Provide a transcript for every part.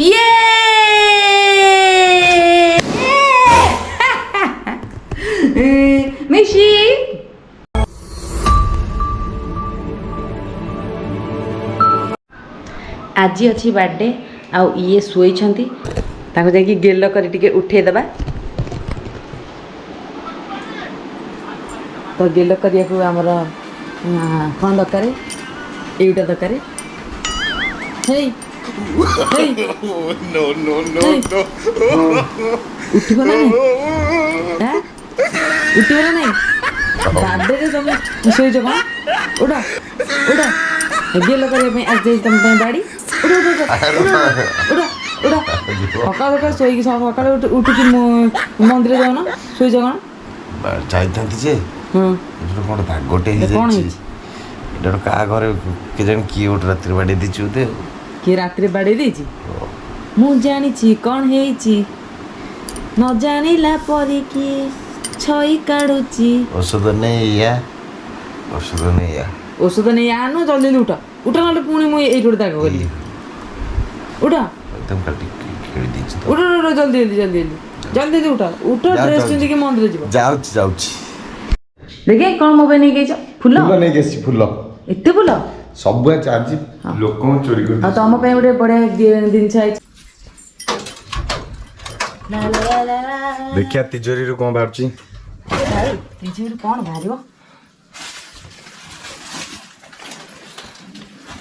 ये मिशी आज अच्छी बर्थडे आउ ये शोई जाकि गेल कर उठेदबा तो गेल करिया को आमर कौन दरकार एटा दरकार उठब ना उठब ना नहीं बर्थडे तुम शोच कौन उड़ा उड़ा गेल करने आज तुम बाड़ी उड़ा उड़ा उड़ा उड़ा सका सका शोक सका उठिक मंदिर जाऊन शोच कौन जाइथांती जे कौन भागोटे क्या घर के किए गोटे रात बाड़े दे किए रात बाड़े मु जानी कौन है न जानिला परी कि छई काढुची औषध नहीं या औषध नहीं आनु जल्दी उठ उठ ना पुणी मुझे ये दाग करी उठ एकदम काटी खेली दी उठ उठ जल्दी जल्दी जल्दी जल्दी उठ उठ ड्रेस पिंधि के मंदिर जीव जाउची देखे कौन मोबाइल नहीं गई फूल नहीं गेसी फूल एते फूल सब आज लोक चोरी कर आ तुम पे गोटे बढ़िया जिनस आई देखिया तिजोरी रू कौन बाहर तिजोरी कौन बाहर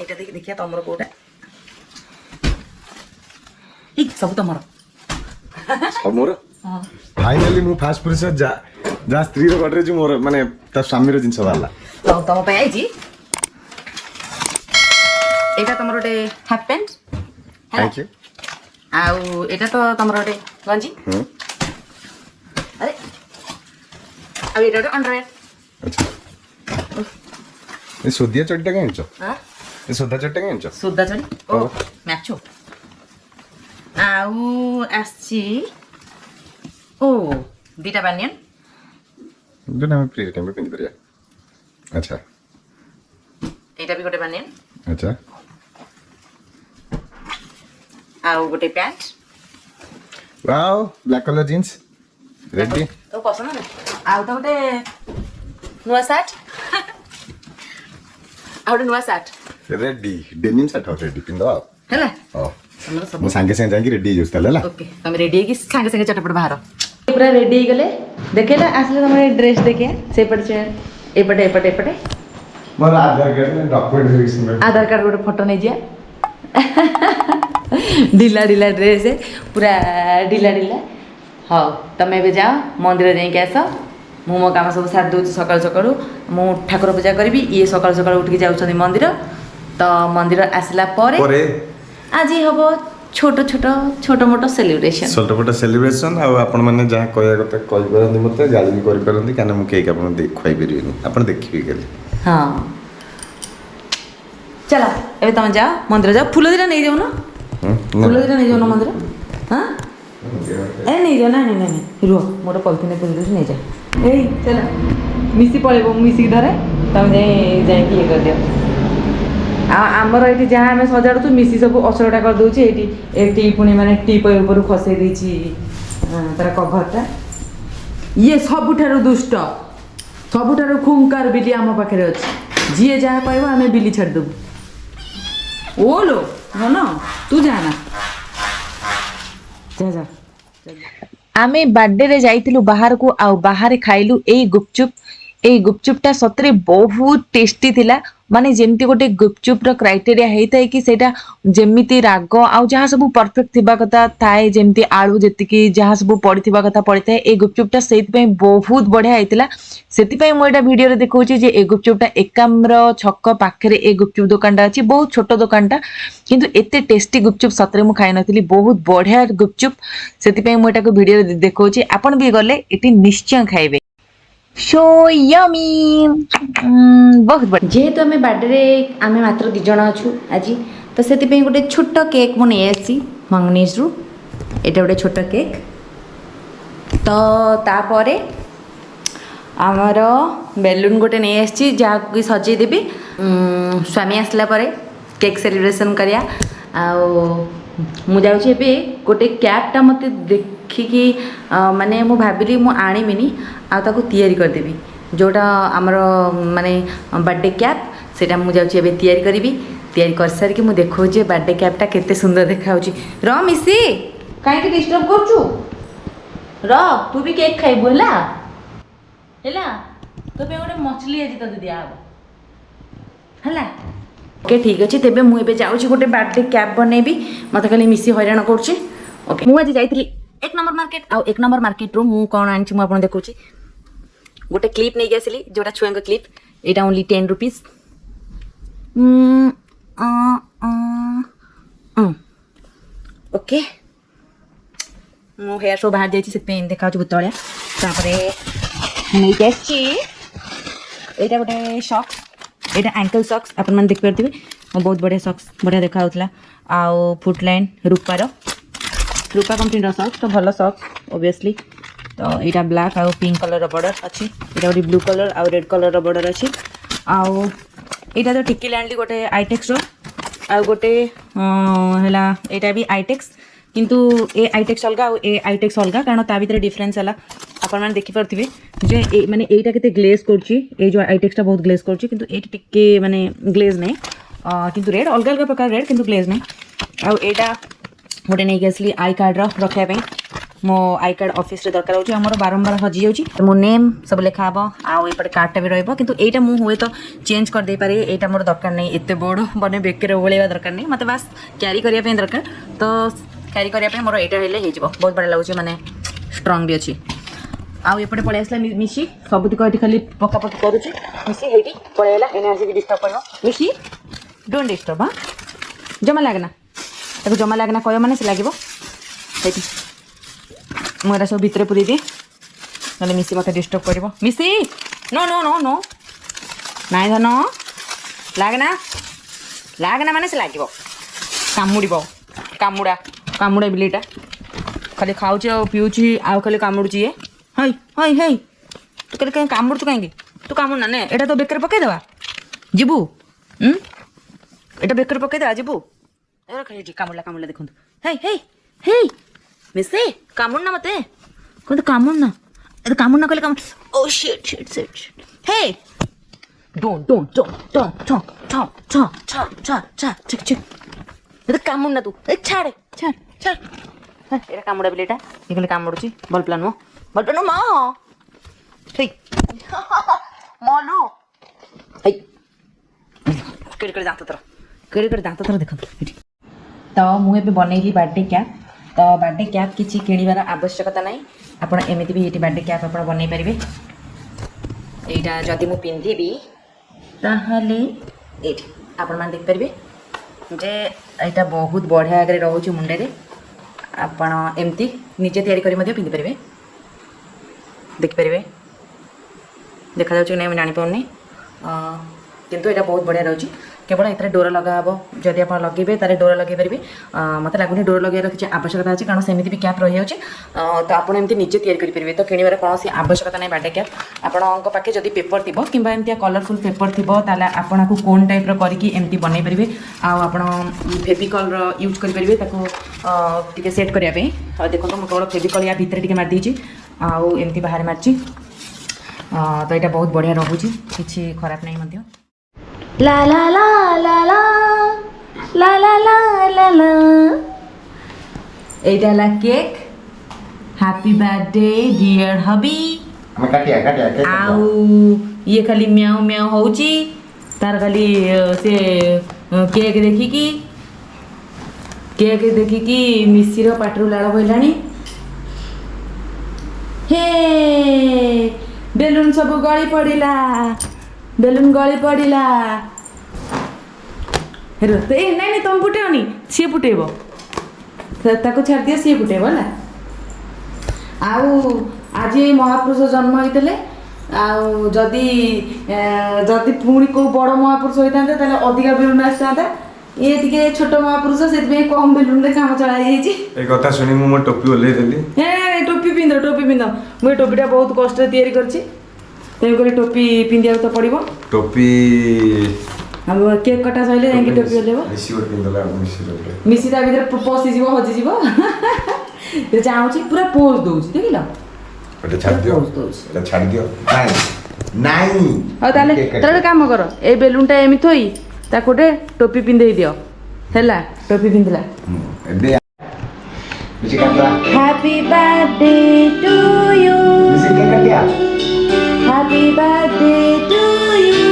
एटा देखिया तुमर कोटा सब तुमर सब मोर फाइनली मु फास्ट पुरुष जा स्त्री रो गडरे मोर माने ता स्वामी रो जिंस वाला तो तुम पे आई एटा तुमर गोटे हाफ पैंट थैंक यू आउ एटा तो तुमर गोटे गंजी अरे अब एटा गोटे अंडरवेयर अच्छा ए सोदिया चड्डा काहे छ हां ए सोदा चड्डा काहे छ सोदा चड्डी ओ मैचो आउ आसी ओ बीटा बानियन जो ना प्रिय टाइम पे पिन परिया अच्छा एटा भी गोटे बानियन अच्छा आउ गोटे pant wow black colour jeans ready तो पसंद ना आउ तो गोटे नुआ शर्ट आउ नुआ shirt ready denim shirt ready pin दो हैला ओ मु संगे संगे जाके रेडी हो जस्ता हला ओके तुम रेडी है कि संगे संगे चटपट बाहर पूरा रेडी गले देखेला आसले तुम ड्रेस देखे से पड़े एपटे एपटे एपटे मोर आधार कार्ड में डॉक्यूमेंट वेरिफिकेशन आधार कार्ड गोटे फोटो नहीं जिया ढीला ढीला ड्रेस है पूरा ढीला ढीला हाँ तुम ए जाओ मंदिर जाइए आस मु मो काम सब सारी दूसरी सकाल सकालू मु ठाकुर पूजा करी ये सकाल सकाल उठिक जाऊँ मंदिर तो मंदिर आसला परे आज हम छोट छोट छोट मोट सेलिब्रेशन छोट मोट सेलिब्रेशन आ आपण माने जहाँ कहया कथा कहि परंदी मते गाली भी करि परंदी काने मु केक आपण देखै परिबेनी आपण देखिबे गेले हाँ चला एबे तुम जाओ मंदिर जाओ फूल दिरा नहीं जाओ ना फूल दिरा नहीं जाओ ना मंदिर हाँ ए नहीं जाओ ना नहीं नहीं रुह मोर पॉलिथिन पे नहीं जा ए चला मिसी पळेबो मिसी धरे तुम जाई कि कर दियो आमर ये जहाँ आम सजाड़ू मिसी सब असरटा कर दूचे ये पुणी माने टीप ऊपर खसई देछि तार कभरटा ये सबुठारु दुष्ट सबुठारु खुंकार बिली आम पाखे अच्छी जी जहाँ कह आम बिली छाड़देबू ओ लो हाँ न तू जाना जा जा आमे बर्थडे रे जाइतिलु बाहर को आउ बाहर खाइलु ए गुपचुपटा सतरे बहुत टेस्टी थिला माने जेमती गोटे गुपचुप रो क्राइटेरिया हेइथाय कि सेटा जेमिति राग आउ जहाँ सब परफेक्ट थिबा कथा थाए जेमती आलू जेतिकी जहाँ सब पड़िथिबा कथा पड़िथाय ए गुपचुपटा सेति पय बहुत बढ़िया हेइतिला सेति पय मो एटा वीडियो रे देखौची जे ए गुपचुपटा एकाम्र छक पाखरे ए गुपचुप दुकानटा अछि बहुत छोट दुकानटा किंतु एते टेस्टी गुपचुप सतरे मु खाइ नथिली बहुत बढ़िया गुपचुप सेति पय मो एटा को वीडियो रे देखौची आपण भी गले एटी निश्चय खाइबे सो यमी बहुत बढ़िया जेहेतु आम बर्थडे आम मात्र 2 जण अच्छु आज तो से गोटे छोट केक मुझे आसी मंगनीज रु एटा गोटे छोट केक तो तापर आमर बेलून गोटे नहीं आसी जहाँ सजेदेवी स्वामी आसला केक सेलिब्रेशन करिया ମୁଁ ଯାଉଛି ଏବେ ଗୋଟେ କ୍ୟାପ୍ଟା ମୋତେ ଦେଖିକି ମାନେ ମୁଁ ଭାବିଲି ମୁଁ ଆଣିବିନି ଆଉ ତାକୁ ତିଆରି କରିଦେବି ଯେଉଁଟା ଆମର ମାନେ ବାର୍ଥଡେ କ୍ୟାପ୍ ସେଇଟା ମୁଁ ଯାଉଛି ଏବେ ତିଆରି କରିବି ତିଆରି କରିସାରିକି ମୁଁ ଦେଖାଉଛି ବାର୍ଥଡେ କ୍ୟାପ୍ଟା କେତେ ସୁନ୍ଦର ଦେଖାହେଉଛି ର ମିଶି କାହିଁକି ଡିଷ୍ଟର୍ବ କରୁଛୁ ର ତୁ ବି କେକ୍ ଖାଇବୁ ହେଲା ହେଲା ତୋ ପାଇଁ ଗୋଟେ ମଛଲି ଆଜି ତୋତେ ଦିଆହବ ହେଲା ओके ठीक अच्छे तेज मुझे जाऊँगी गोटे बर्थडे कैप बनैबी मत खाली मिसी हैरान करुच्ची ओके मुझे जाइली 1 नंबर मार्केट आउ 1 नंबर मार्केट रू मु कौन आनी मुझे देखुची गोटे क्लिप नहीं आसली जोटा छुआ क्लिप यहाँ ओनली 10 रुपीज ओके मो हेयर सब बाहर जाइए देखा भूतलिया नहीं यहाँ गोटे सॉक्स यहाँ एंकल सॉक्स अपन मैंने देखिपे बहुत बढ़िया सॉक्स बढ़िया देखा आउ फुटलाइन रूपार रूपा कंपनी सॉक्स तो भल सॉक्स ओबियसली तो यहाँ ब्लैक आउ पिंक कलर बॉर्डर अच्छी यहाँ गोटे ब्लू कलर आउ रेड कलर बॉर्डर अच्छी आउ यहाँ तो टिकी आनली गोटे आईटेक्स आउ गोटे है यहाँ भी आईटेक्स किंतु ए आईटेक्स अलग आउ ए आईटेक्स अलग कारण ता भीतर डिफरेंस है आपण मैंने देखिपे जे माने एटा केते ग्लेज करछि ए जो आईटेक्सटा बहुत ग्लेज करछि किंतु एटी टिके माने ग्लेज नहीं किंतु रेड अलग अलग प्रकार रेड किंतु ग्लेज नहीं आउ एटा गोटे नहीं आसली आई कार्ड रखापी मो आई कार्ड ऑफिस रे दरकार होछि हमर बारंबार हजि जाउछि मो नेम सब लिखा हबो आउ एपटे कार्डटा भी रहइबो किंतु एटा मु हुए तो चेंज कर दे पारे एटा मोर दरकार नहीं एते बड़ बने बेकर ओळेबा दरकार नहीं मते बस कैरी करिया पे दरकार तो कैरी करिया पे मोर एटा हेले हे जिवो बहुत बड़ा लागुछि माने स्ट्रांग भी अछि आउ एपटे पळै आसला मिसी सबुति कटी खाली पकापकी करूछि मिसी हेटी पळै आला एने आसी डिस्टर्ब करनो मिसी डोंट डिस्टर्ब हां जमा लागना ताको जमा लागना कयो माने से लागिवो हेटी मोरा सब भितर पुरी दे नले मिसी मते डिस्टर्ब करबो मिसी नो नो नो नो नाइ धनो लागना माने से लागिवो कामुडीबो कामुडा कामुडा बिलेटा खाली खाउछि आ पिउछि आ खाली कामुडुछि ये हाय हाय हाय तू कहीं कामुड़ कहीं तू कामुड़ ना एटा तो बेकर पकईदेवा जीबू एटा बेकर पकईदेवा जीबू कामुड़ा कामुड़ा देखो हे हे हे मिसे कामुड़ ना मत कहते कामुड़ ना कहले कामुड़ ओ shit shit shit hey don't don't don't don't छा छा छा छा छा छा चिक चिक ये कामुड़ ना तू छाड़ छाड़ छाड़ एटा कामुड़ा बिलेटा ये खाली कामुड़ुची भल प्लान मो बटनो मा ठीक मालू ए केड़ दांत तर देखो तो मुझे बनैली बर्थडे कैप तो बर्थडे कैप किसी किणवार आवश्यकता ना आपड़ एमती भी ये बर्थडे कैप आप बन पारे यहाँ जदि मुझे पिंधि ताहले आपण मैंने देखिपारे जे यहाँ बहुत बढ़िया आगे रोचे मुंडे आपण एमती निजे तैयारी करी पिंधि पारे देखिपारे देखा नहीं जानी पाऊनी किंतु यहाँ बहुत बढ़िया रोचे केवल ये डोर लगा हे जदि आप लगे तारे डोर लगे पारे मत लगुनि डोर लगे किसी आवश्यकता अच्छी कारण सेमती भी कैप रही है तो आपड़ एमती निजे तैयारी करेंगे तो किणवार कौन आवश्यकता नहीं बर्थडे कैप आपण पाखे जदि पेपर थी कि कलरफुल पेपर थी आपन को कोन टाइप करके एमती बनई पारे आप फेविकल यूज करेंगे टे सेट करने देखो मुझे केवल फेविकल या भितर टे मारिदे आउ एमती बाहर मार्ची तो यहाँ बहुत बढ़िया रोचे किसी खराब नहीं मध्य ला ला ला ला ला ला ला ला ला ला एटा ला केक हैप्पी बर्थडे डियर हबी काटिया आउ ये खाली म्याऊ म्याऊ होउची तार खाली से केक देखिकी मिसिर पाटरू लाड़ बोलानी हे बेलून सब गली पड़िला बेलून गली पड़िला नहीं तुम फुटेवनी सी फुटेब ताको छाड़ दियो सी फुटेब ना आउ आज महापुरुष जन्म होते जदि जदि पुणी को बड़ महापुरुष होता अधिका बेलून आसता ये टिके छोट महापुरुष से कम बेलून रे काम चलाई कथा शुणी मो टोपी ओल्लै देली टोपी पिंध मुझे टोपीटा बहुत कष्ट तैयारी करछि तेणुक टोपी पिंधिया तो पड़ो टोपी अब केक कटा सहिले जाइके टोपी ओलेबो मिसी गोटे पिंदला मिसी ता भीतर पसी जीवो हजि जीवो ते चाहूची पूरा पोज दोउची देखिलो एटा छाड़ दियो एटा छाड़ दियो नहीं आ ताले काम करो ए बेलून टा एमी थोई ता कोटे टोपी पिंदे दियो हैला टोपी पिंदला एबे मिसी काटला हैप्पी बर्थडे टू यू मिसी केक काट दिया happy birthday to you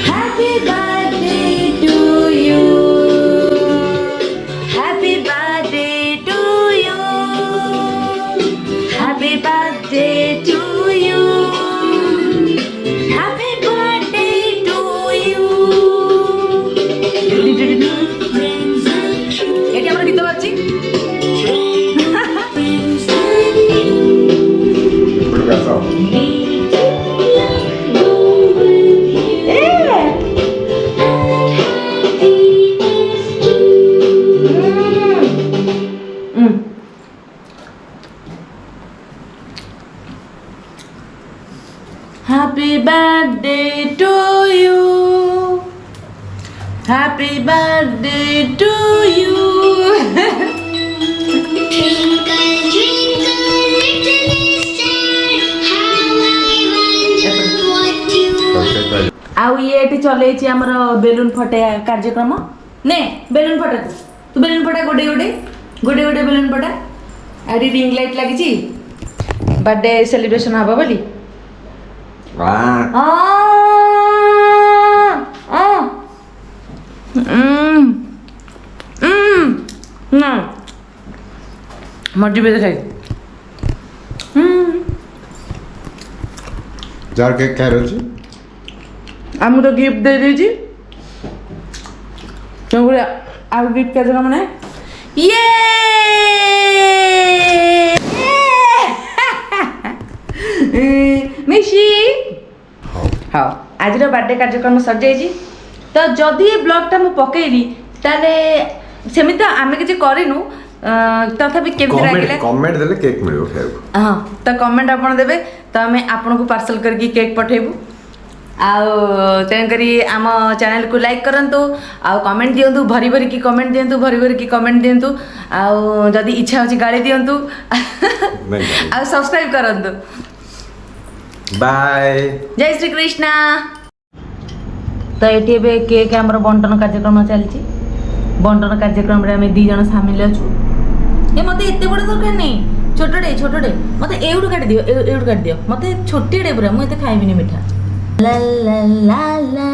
happy birthday to you happy birthday to you happy birthday to you happy birthday to you एटी हमरा गीत बाजी Happy birthday to you. Happy birthday to you. Twinkle, twinkle, little star, how I wonder what you are. आउ ये eighty चलेछि हमर balloon फटे कार्यक्रम ने बेलून फटा तू बेलून फटा गोडे गोडे गोडे गोडे बेलून फटा आडी रिंग लाइट लागिछि बर्थडे सेलिब्रेशन हबा बोली वाह ना मर्जी बेच खाई जार केक क्या रहछि आमु तो गिफ्ट दे दीजिए चंगुड़िया आउ गिफ्ट कैसे का मने ये मिशी हाँ आज बर्थडे कार्यक्रम सर जाइए तो जदि ये ब्लॉगटा मु पकेइली ताले सेमित आमे किछि करिनु तथापि केमति लागिला कमेंट देले केक मिलियो खाइबो हां तो कमेंट आपण देबे तो आमे आपन को पार्सल करके केक पठेबू आउ तेन करी आम चैनल को लाइक करंतु आउ कमेंट दियंतु भरी भरी की कमेंट दियंतु भरी भरी की कमेंट दियंतु आउ जदि इच्छा होची गाली दियंतु आउ सब्सक्राइब करंतु बाय जय श्री कृष्ण तो एटी एबे केक हमर बंटन कार्यक्रम चलची बंटन कार्यक्रम रे हमें 2 जण शामिल अछु ए मते एते बड़ दरकार नहीं छोटडे मते एउडू काट दियो मते छोटीडे पूरा मु एते खाइबिनी मिठा ला ला ला ला